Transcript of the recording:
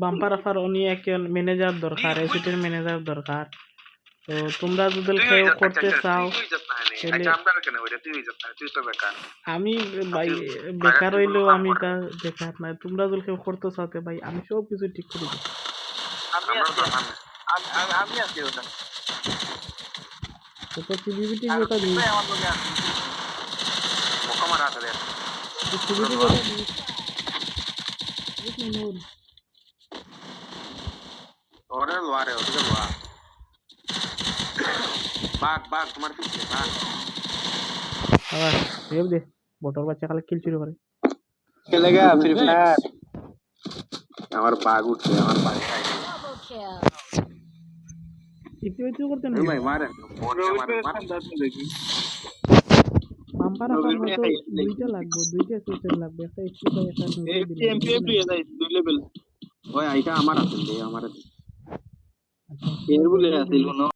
Bumper offer উনি একজন manager দরকার, এসিটির ম্যানেজার দরকার। তো তোমরা যদি কেউ করতে চাও আমি ভাই বেকার হইলেও আমি তা বেকার নাই, তোমরা যদি কেউ করতে চাও ভাই আমি সব কিছু ঠিক করে দেব। আমি আছি ওটা তো সিভিভিটি কথা দিই আমার আছে রে সিভিভিটি কথা দিই ওরে লোয়ারে ওদিকে লোয়া বাঘ তোমার পিছে বাঘ আবার সেভ দে বটর বাচ্চা কালে কিল চুরি করে খেলেগা ফ্রি ফায়ার আমার বাঘ উঠছে আমার বাঘ খাই ইতিবাচক করতে না ভাই মারে মনে মারে দেখি বাম্পার অফার মতো দুইটা লাগবে, দুইটা সিস্টেম লাগবে, একটা এসপি বাই একটা এমপিএফ দিয়ে দেয় 2 লেভেল ওই আইটা আমার আছে রে আমার আছে এর বলে আছে